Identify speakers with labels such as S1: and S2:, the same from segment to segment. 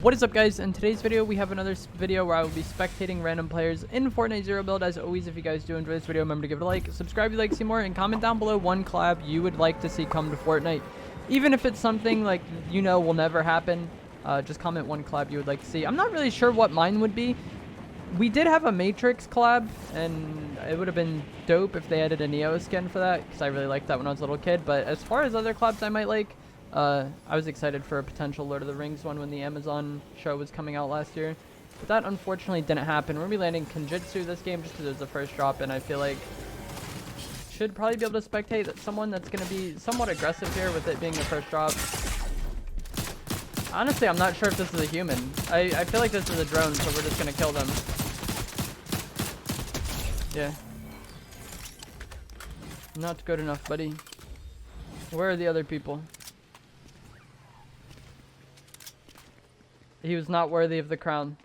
S1: What is up, guys? In today's video we have another video where I will be spectating random players in Fortnite Zero Build. As always, if you guys do enjoy this video, remember to give it a like, subscribe if you'd like to see more, and comment down below one collab you would like to see come to Fortnite. Even if it's something like will never happen, just comment one collab you would like to see. I'm not really sure what mine would be. We did have a Matrix collab, and it would have been dope if they added a Neo skin for that, because I really liked that when I was a little kid. But as far as other collabs I might like, I was excited for a potential Lord of the Rings one when the Amazon show was coming out last year. But that unfortunately didn't happen. We're going to be landing Kenjutsu this game just because it was the first drop, and I feel like should probably be able to spectate someone that's going to be somewhat aggressive here with it being the first drop. Honestly, I'm not sure if this is a human. I feel like this is a drone, so we're just going to kill them. Yeah. Not good enough, buddy. Where are the other people? He was not worthy of the crown.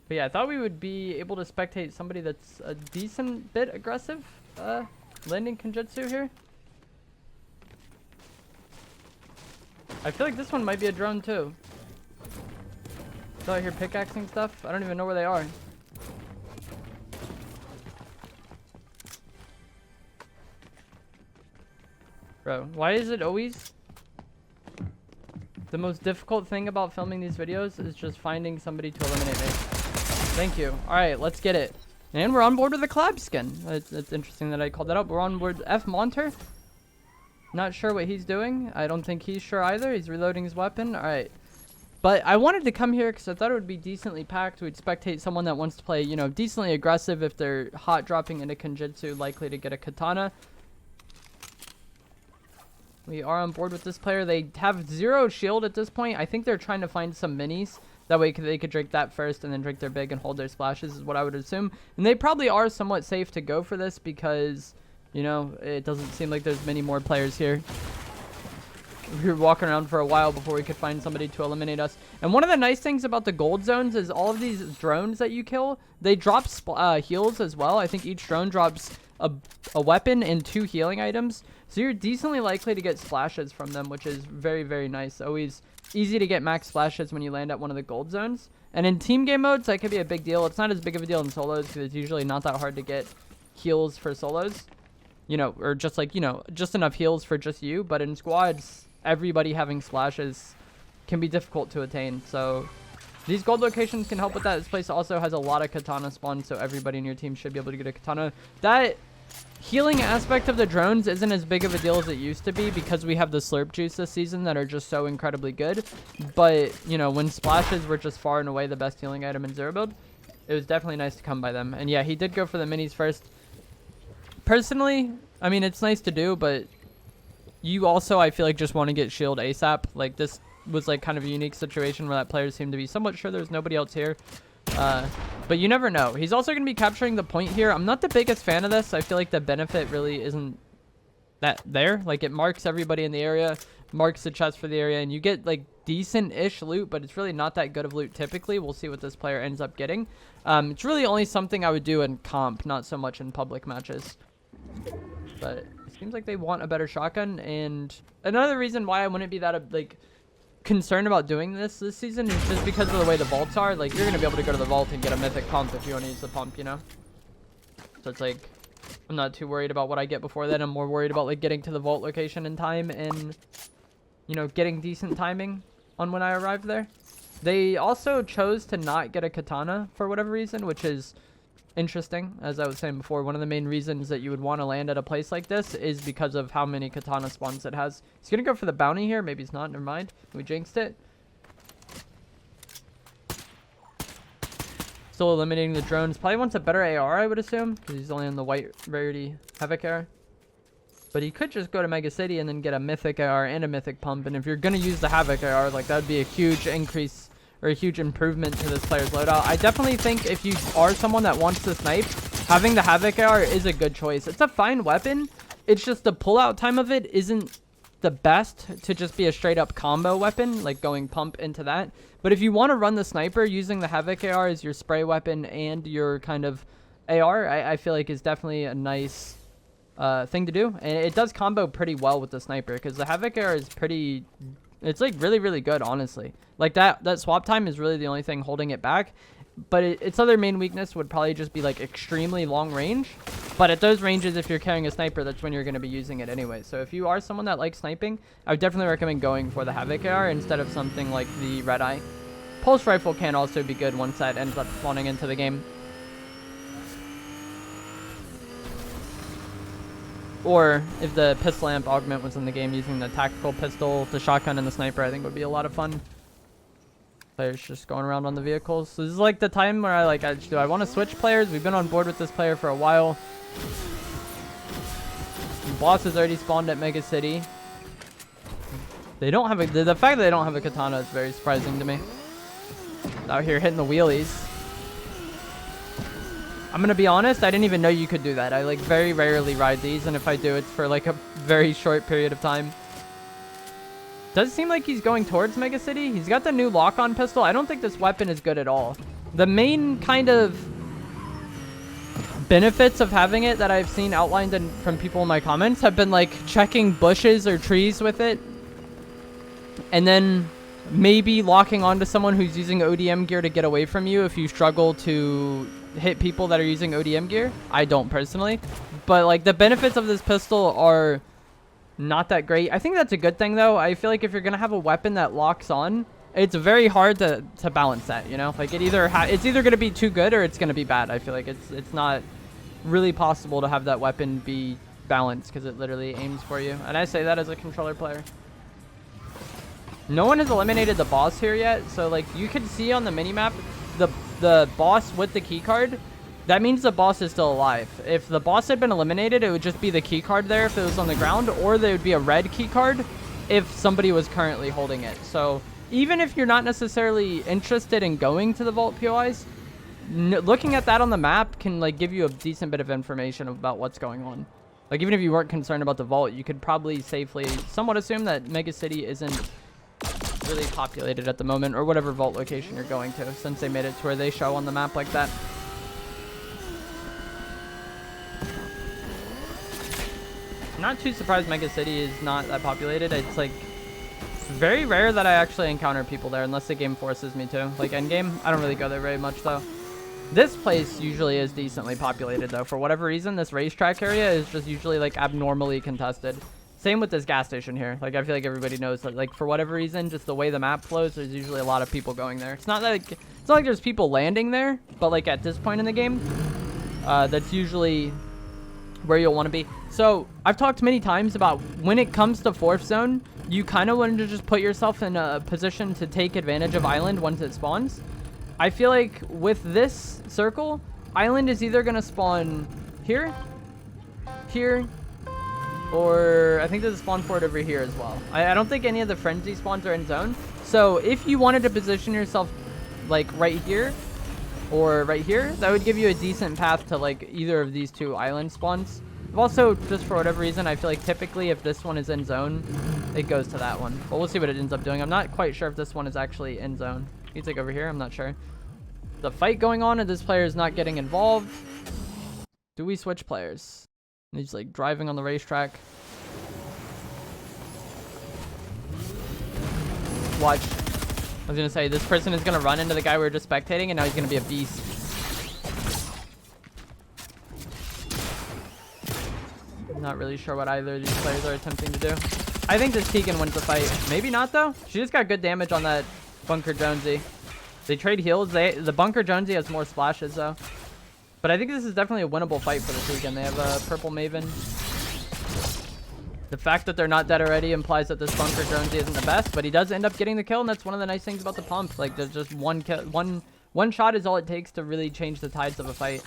S1: But yeah, I thought we would be able to spectate somebody that's a decent bit aggressive. Landing Kenjutsu here. I feel like this one might be a drone too. Still out here pickaxing stuff. I don't even know where they are. Bro, why is it always... The most difficult thing about filming these videos is just finding somebody to eliminate me. Thank you. Alright, let's get it. And we're on board with the collab skin. It's interesting that I called that out. We're on board with F Monter. Not sure what he's doing. I don't think he's sure either. He's reloading his weapon. Alright. But I wanted to come here because I thought it would be decently packed. We'd spectate someone that wants to play, decently aggressive. If they're hot dropping into Kenjutsu, likely to get a katana. We are on board with this player. They have 0 shield at this point. I think they're trying to find some minis. That way they could drink that first and then drink their big and hold their splashes is what I would assume. And they probably are somewhat safe to go for this because, it doesn't seem like there's many more players here. We were walking around for a while before we could find somebody to eliminate us. And one of the nice things about the gold zones is all of these drones that you kill, they drop heals as well. I think each drone drops a weapon and 2 healing items. So you're decently likely to get splashes from them, which is very, very nice. Always easy to get max splashes when you land at one of the gold zones. And in team game modes, that could be a big deal. It's not as big of a deal in solos because it's usually not that hard to get heals for solos. Or just like, just enough heals for just you. But in squads, everybody having splashes can be difficult to attain. So these gold locations can help with that. This place also has a lot of katana spawns, so everybody in your team should be able to get a katana. That healing aspect of the drones isn't as big of a deal as it used to be because we have the slurp juice this season that are just so incredibly good. But, when splashes were just far and away the best healing item in Zero Build, it was definitely nice to come by them. And yeah, he did go for the minis first. Personally, I mean, it's nice to do, but you also, I feel like, just want to get shield ASAP. Like, this was like kind of a unique situation where that player seemed to be somewhat sure there's nobody else here. But you never know. He's also going to be capturing the point here. I'm not the biggest fan of this. I feel like the benefit really isn't that there. Like, it marks everybody in the area, marks the chest for the area, and you get like decent-ish loot, but it's really not that good of loot typically. We'll see what this player ends up getting. It's really only something I would do in comp, not so much in public matches. But it seems like they want a better shotgun, and another reason why I wouldn't be that concerned about doing this season is just because of the way the vaults are. Like, you're gonna be able to go to the vault and get a mythic pump if you want to use the pump, So it's like, I'm not too worried about what I get before then. I'm more worried about like getting to the vault location in time and getting decent timing on when I arrive there. They also chose to not get a katana for whatever reason, which is interesting. As I was saying before, one of the main reasons that you would want to land at a place like this is because of how many katana spawns it has. He's gonna go for the bounty here. Maybe he's not. Never mind. We jinxed it. Still eliminating the drones. Probably wants a better AR, I would assume, because he's only on the white rarity Havoc AR. But he could just go to Mega City and then get a mythic AR and a mythic pump. And if you're gonna use the Havoc AR, like, that would be a huge increase or a huge improvement to this player's loadout. I definitely think if you are someone that wants to snipe, having the Havoc AR is a good choice. It's a fine weapon. It's just the pullout time of it isn't the best to just be a straight up combo weapon, like going pump into that. But if you want to run the sniper, using the Havoc AR as your spray weapon and your kind of AR, I feel like is definitely a nice thing to do. And it does combo pretty well with the sniper because the Havoc AR is pretty It's like really, really good, honestly. Like that swap time is really the only thing holding it back. But its other main weakness would probably just be like extremely long range. But at those ranges, if you're carrying a sniper, that's when you're going to be using it anyway. So if you are someone that likes sniping, I would definitely recommend going for the Havoc AR instead of something like the Red Eye. Pulse Rifle can also be good once that ends up spawning into the game. Or if the pistol amp augment was in the game, using the tactical pistol, the shotgun, and the sniper, I think would be a lot of fun. Players just going around on the vehicles. So this is like the time where do I want to switch players? We've been on board with this player for a while. The boss has already spawned at Mega City. They don't have the fact that they don't have a katana is very surprising to me. Out here hitting the wheelies. I'm gonna be honest, I didn't even know you could do that. I like very rarely ride these, and if I do, it's for like a very short period of time. Does seem like he's going towards Mega City. He's got the new lock-on pistol. I don't think this weapon is good at all. The main kind of benefits of having it that I've seen outlined from people in my comments have been like checking bushes or trees with it, and then maybe locking onto someone who's using ODM gear to get away from you if you struggle to hit people that are using ODM gear. I don't personally, but like the benefits of this pistol are not that great. I think that's a good thing though. I feel like if you're gonna have a weapon that locks on, it's very hard to balance that, you know? Like it's either gonna be too good or it's gonna be bad. I feel like it's not really possible to have that weapon be balanced because it literally aims for you. And I say that as a controller player. No one has eliminated the boss here yet, so like you can see on the minimap the boss with the key card. That means the boss is still alive. If the boss had been eliminated, it would just be the key card there if it was on the ground, or there would be a red key card if somebody was currently holding it. So even if you're not necessarily interested in going to the vault POIs, looking at that on the map can like give you a decent bit of information about what's going on. Like even if you weren't concerned about the vault, you could probably safely somewhat assume that Mega City isn't really populated at the moment, or whatever vault location you're going to, since they made it to where they show on the map like that. Not too surprised Mega City is not that populated. It's like very rare that I actually encounter people there unless the game forces me to. Like Endgame, I don't really go there very much though. This place usually is decently populated though. For whatever reason, this racetrack area is just usually like abnormally contested. Same with this gas station here. Like I feel like everybody knows that like for whatever reason, just the way the map flows, there's usually a lot of people going there. It's not like there's people landing there, but like at this point in the game, that's usually where you'll want to be. So I've talked many times about when it comes to fourth zone, you kind of want to just put yourself in a position to take advantage of island once it spawns. I feel like with this circle, island is either going to spawn here, or I think there's a spawn port over here as well. I don't think any of the frenzy spawns are in zone. So if you wanted to position yourself like right here or right here, that would give you a decent path to like either of these two island spawns. Also, just for whatever reason, I feel like typically if this one is in zone, it goes to that one. But we'll see what it ends up doing. I'm not quite sure if this one is actually in zone. He's like over here, I'm not sure. The fight going on and this player is not getting involved. Do we switch players? He's like driving on the racetrack. Watch. I was gonna say, this person is gonna run into the guy we were just spectating, and now he's gonna be a beast. I'm not really sure what either of these players are attempting to do. I think this Tegan wins the fight. Maybe not though. She just got good damage on that Bunker Jonesy. They trade heals. The Bunker Jonesy has more splashes though. But I think this is definitely a winnable fight for the Tegan. They have a purple Maven. The fact that they're not dead already implies that this Bunker Jonesy isn't the best, but he does end up getting the kill, and that's one of the nice things about the pump. Like, there's just one shot is all it takes to really change the tides of a fight.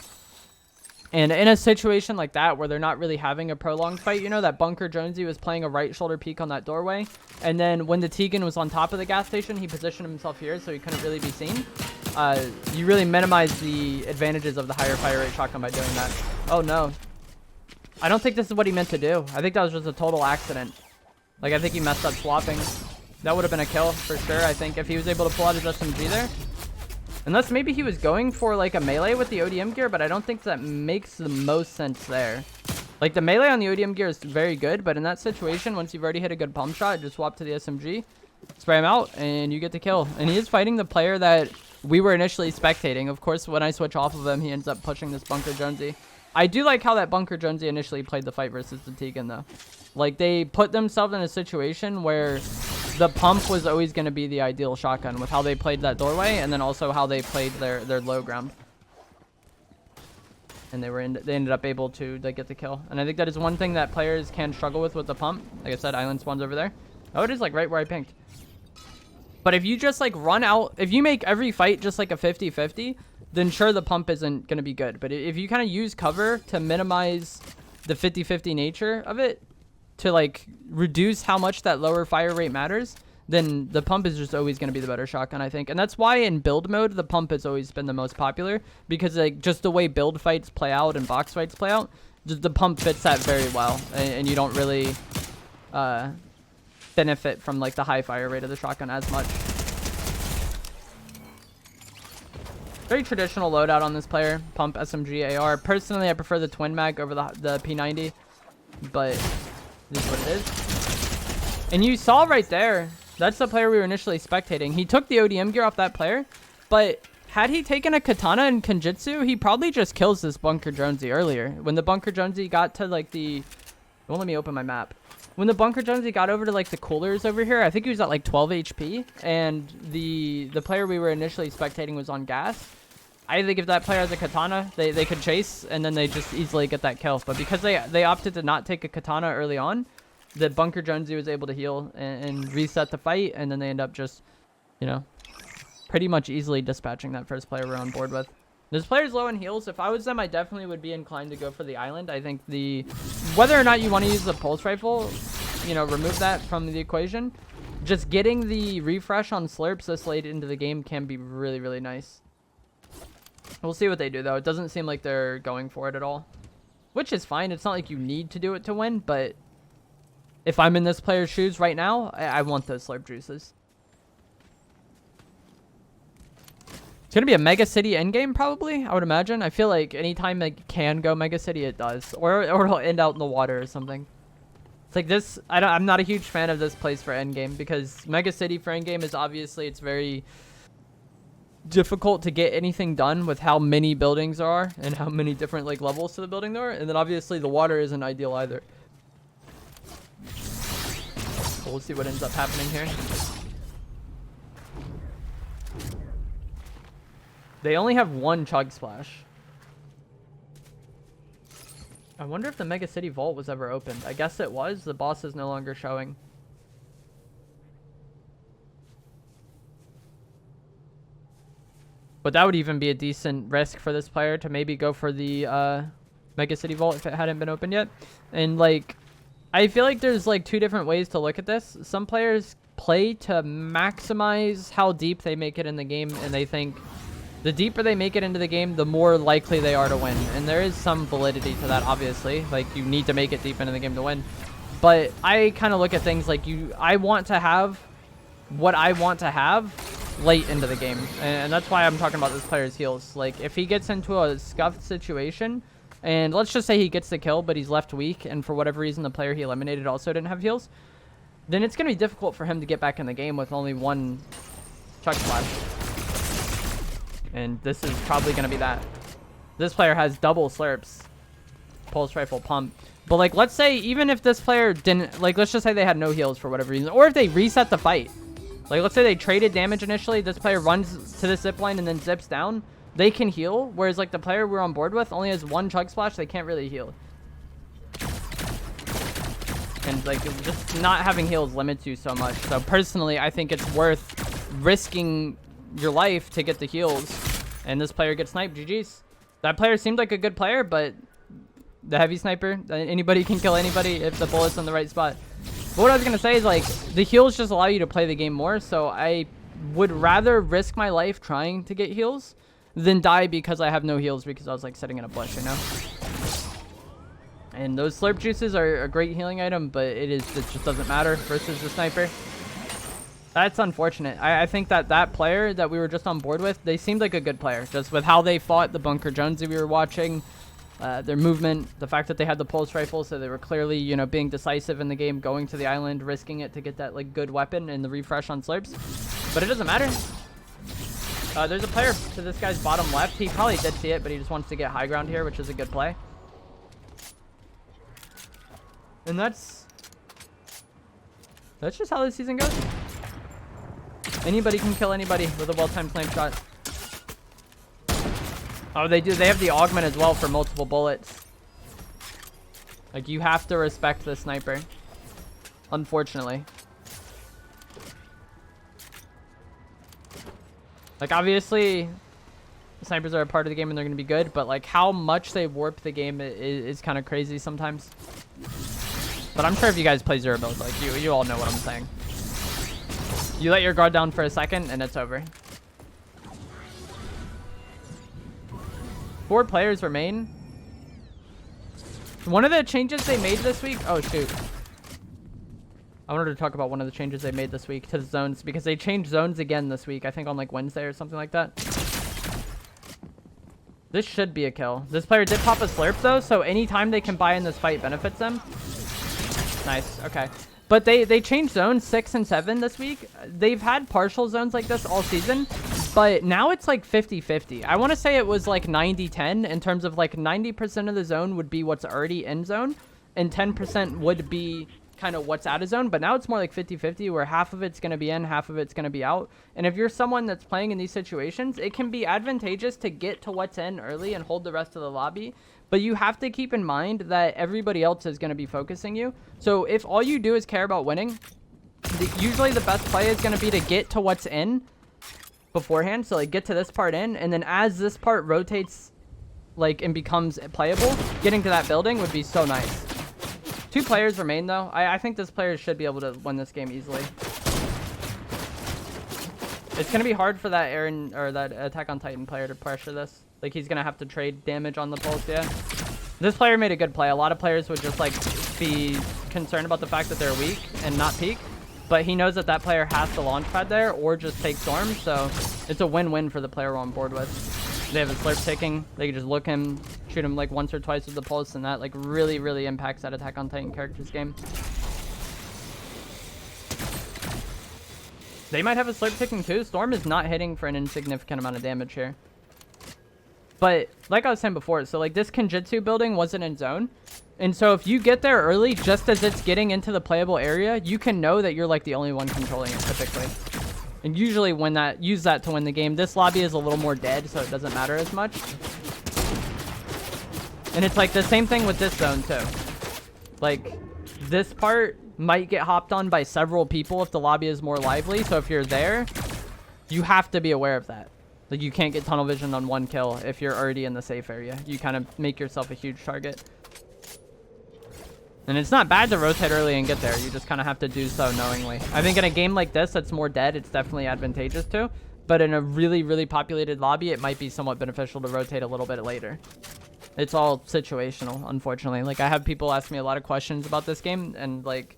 S1: And in a situation like that, where they're not really having a prolonged fight, you know, that Bunker Jonesy was playing a right shoulder peek on that doorway, and then when the Tegan was on top of the gas station, he positioned himself here so he couldn't really be seen. You really minimize the advantages of the higher fire rate shotgun by doing that. Oh no. I don't think this is what he meant to do. I think that was just a total accident. Like, I think he messed up swapping. That would have been a kill for sure, I think, if he was able to pull out his SMG there. Unless maybe he was going for, like, a melee with the ODM gear, but I don't think that makes the most sense there. Like, the melee on the ODM gear is very good, but in that situation, once you've already hit a good pump shot, just swap to the SMG. spray him out, and you get the kill. And he is fighting the player that we were initially spectating. Of course, when I switch off of him, he ends up pushing this Bunker Jonesy. I do like how that Bunker Jonesy initially played the fight versus the Tegan, though. Like, they put themselves in a situation where the pump was always going to be the ideal shotgun with how they played that doorway, and then also how they played their low ground. And they ended up able to get the kill. And I think that is one thing that players can struggle with the pump. Like I said, island spawns over there. Oh, it is like right where I pinked. But if you just like run out, if you make every fight just like a 50-50, then sure, the pump isn't going to be good. But if you kind of use cover to minimize the 50-50 nature of it, to like reduce how much that lower fire rate matters, then the pump is just always going to be the better shotgun, I think. And that's why in build mode, the pump has always been the most popular, because like just the way build fights play out and box fights play out, just the pump fits that very well, and you don't really benefit from like the high fire rate of the shotgun as much. Very traditional loadout on this player. Pump, SMG, AR. Personally, I prefer the twin mag over the P90, but this is what it is. And you saw right there, that's the player we were initially spectating. He took the ODM gear off that player, but had he taken a katana and Kenjutsu, he probably just kills this Bunker Jonesy earlier. When the Bunker Jonesy got to like the... It won't let me open my map. When the Bunker Jonesy got over to like the coolers over here, I think he was at like 12 HP, and the player we were initially spectating was on gas. I think if that player has a katana, they could chase, and then they just easily get that kill. But because they opted to not take a katana early on, the Bunker Jonesy was able to heal and reset the fight, and then they end up just, you know, pretty much easily dispatching that first player we're on board with. This player's low in heals. If I was them, I definitely would be inclined to go for the island. I think whether or not you want to use the pulse rifle, you know, remove that from the equation. Just getting the refresh on slurps this late into the game can be really, really nice. We'll see what they do, though. It doesn't seem like they're going for it at all, which is fine. It's not like you need to do it to win, but if I'm in this player's shoes right now, I want those slurp juices. It's going to be a Mega City endgame, probably, I would imagine. I feel like anytime it can go Mega City, it does. Or it'll end out in the water or something. It's like this... I'm not a huge fan of this place for endgame, because Mega City for endgame is obviously... It's very difficult to get anything done with how many buildings there are and how many different like levels to the building there are. And then obviously the water isn't ideal either. So we'll see what ends up happening here. They only have one chug splash. I wonder if the Mega City Vault was ever opened. I guess it was. The boss is no longer showing. But that would even be a decent risk for this player to maybe go for the Mega City Vault if it hadn't been opened yet. And like, I feel like there's like two different ways to look at this. Some players play to maximize how deep they make it in the game, and they think the deeper they make it into the game, the more likely they are to win. And there is some validity to that, obviously. Like, you need to make it deep into the game to win. But I kind of look at things like I want to have what I want to have late into the game, and that's why I'm talking about this player's heals. Like, if he gets into a scuffed situation, and let's just say he gets the kill, but he's left weak, and for whatever reason the player he eliminated also didn't have heals, then it's going to be difficult for him to get back in the game with only one chug splash. And this is probably going to be that. This player has double slurps, pulse rifle, pump. But like, let's say even if this player didn't, like, let's just say they had no heals for whatever reason, or if they reset the fight. Like, let's say they traded damage initially, this player runs to the zip line and then zips down, they can heal, whereas like the player we're on board with only has one chug splash, they can't really heal. And like, just not having heals limits you so much. So personally, I think it's worth risking your life to get the heals, and this player gets sniped. GG's. That player seemed like a good player, but the heavy sniper, anybody can kill anybody if the bullet's in the right spot. But what I was going to say is, like, the heals just allow you to play the game more, so I would rather risk my life trying to get heals than die because I have no heals because I was, like, sitting in a bush, you know? And those slurp juices are a great healing item, but it just doesn't matter versus the sniper. That's unfortunate. I think that player that we were just on board with, they seemed like a good player, just with how they fought the Bunker Jonesy we were watching. their movement, the fact that they had the pulse rifle, so they were clearly, you know, being decisive in the game, going to the island, risking it to get that like good weapon and the refresh on slurps. But it doesn't matter. There's a player to this guy's bottom left. He probably did see it, but he just wants to get high ground here, which is a good play. And that's just how this season goes. Anybody can kill anybody with a well-timed flame shot. Oh, they do. They have the augment as well for multiple bullets. Like, you have to respect the sniper. Unfortunately. Like, obviously, the snipers are a part of the game and they're going to be good, but, like, how much they warp the game is kind of crazy sometimes. But I'm sure if you guys play zero builds, like, you all know what I'm saying. You let your guard down for a second and it's over. 4 players remain. One of the changes they made this week... Oh, shoot. I wanted to talk about one of the changes they made this week to the zones, because they changed zones again this week. I think on, like, Wednesday or something like that. This should be a kill. This player did pop a slurp, though, so anytime they can buy in this fight benefits them. Nice. Okay. But they changed zones 6 and 7 this week. They've had partial zones like this all season, but now it's like 50-50. I want to say it was like 90-10 in terms of like 90% of the zone would be what's already in zone, and 10% would be kind of what's out of zone. But now it's more like 50-50, where half of it's going to be in, half of it's going to be out. And if you're someone that's playing in these situations, it can be advantageous to get to what's in early and hold the rest of the lobby. But you have to keep in mind that everybody else is going to be focusing you. So if all you do is care about winning, usually the best play is going to be to get to what's in beforehand. So like get to this part in, and then as this part rotates like and becomes playable, getting to that building would be so nice. 2 players remain though. I think this player should be able to win this game easily. It's going to be hard for that Aaron or that Attack on Titan player to pressure this. Like, he's going to have to trade damage on the pulse, yeah. This player made a good play. A lot of players would just, like, be concerned about the fact that they're weak and not peek. But he knows that that player has to launch pad there or just take storm. So it's a win-win for the player we're on board with. They have a slurp ticking. They can just look him, shoot him, like, once or twice with the pulse. And that, like, really, really impacts that Attack on Titan character's game. They might have a slurp ticking, too. Storm is not hitting for an insignificant amount of damage here. But like I was saying before, so like this Kenjutsu building wasn't in zone. And so if you get there early, just as it's getting into the playable area, you can know that you're like the only one controlling it typically. And usually when use that to win the game. This lobby is a little more dead, so it doesn't matter as much. And it's like the same thing with this zone too. Like this part might get hopped on by several people if the lobby is more lively. So if you're there, you have to be aware of that. Like, you can't get tunnel vision on 1 kill if you're already in the safe area. You kind of make yourself a huge target. And it's not bad to rotate early and get there. You just kind of have to do so knowingly. I think in a game like this that's more dead, it's definitely advantageous to. But in a really, really populated lobby, it might be somewhat beneficial to rotate a little bit later. It's all situational, unfortunately. Like, I have people ask me a lot of questions about this game, and, like,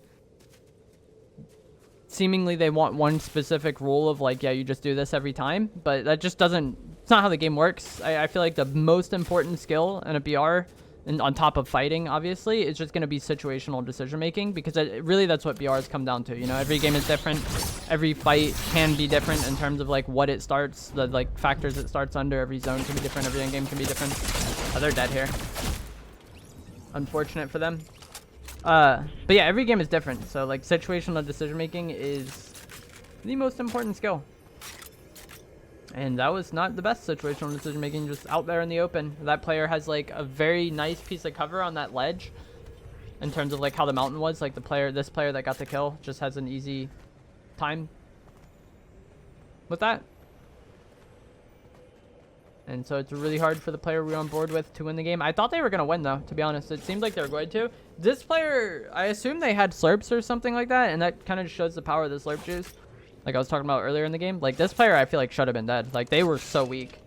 S1: seemingly they want one specific rule of like, yeah, you just do this every time, but that just doesn't, it's not how the game works. I feel like the most important skill in a BR, and on top of fighting, obviously, is just going to be situational decision making, because really that's what BRs come down to. You know, every game is different. Every fight can be different in terms of like what it starts, the like factors it starts under. Every zone can be different. Every end game can be different. Oh, they're dead here. Unfortunate for them. But yeah, every game is different. So like situational decision making is the most important skill. And that was not the best situational decision making, just out there in the open. That player has like a very nice piece of cover on that ledge in terms of like how the mountain was. Like this player that got the kill just has an easy time with that. And so it's really hard for the player we're on board with to win the game. I thought they were going to win, though, to be honest. It seemed like they were going to. This player, I assume they had slurps or something like that, and that kind of shows the power of the slurp juice. Like I was talking about earlier in the game. Like, this player, I feel like, should have been dead. Like, they were so weak.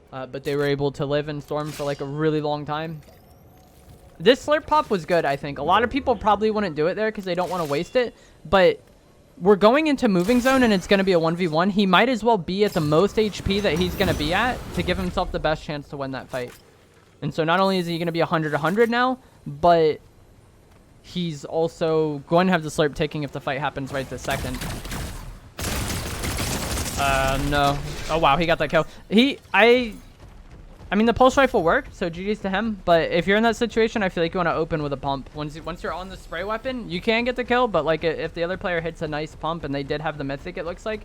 S1: But they were able to live in Storm for, like, a really long time. This slurp pop was good, I think. A lot of people probably wouldn't do it there because they don't want to waste it. But we're going into moving zone, and it's going to be a 1v1. He might as well be at the most HP that he's going to be at to give himself the best chance to win that fight. And so not only is he going to be 100 now, but he's also going to have the slurp taking if the fight happens right this second. No. Oh, wow. He got that kill. I mean, the pulse rifle worked, so GG's to him. But if you're in that situation, I feel like you want to open with a pump. Once you're on the spray weapon, you can get the kill. But, like, if the other player hits a nice pump, and they did have the mythic, it looks like,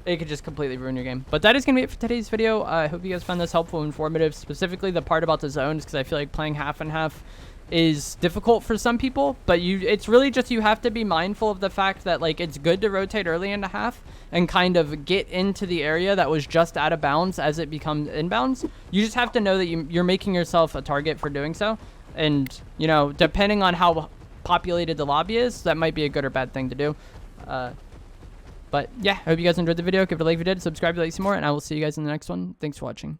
S1: it could just completely ruin your game. But that is going to be it for today's video. I hope you guys found this helpful and informative, specifically the part about the zones, because I feel like playing half and half is difficult for some people, but it's really just you have to be mindful of the fact that, like, it's good to rotate early into half and kind of get into the area that was just out of bounds as it becomes inbounds. You just have to know that you're making yourself a target for doing so, and, you know, depending on how populated the lobby is, that might be a good or bad thing to do. But yeah, I hope you guys enjoyed the video. Give it a like if you did, subscribe if you like to see more, and I will see you guys in the next one. Thanks for watching.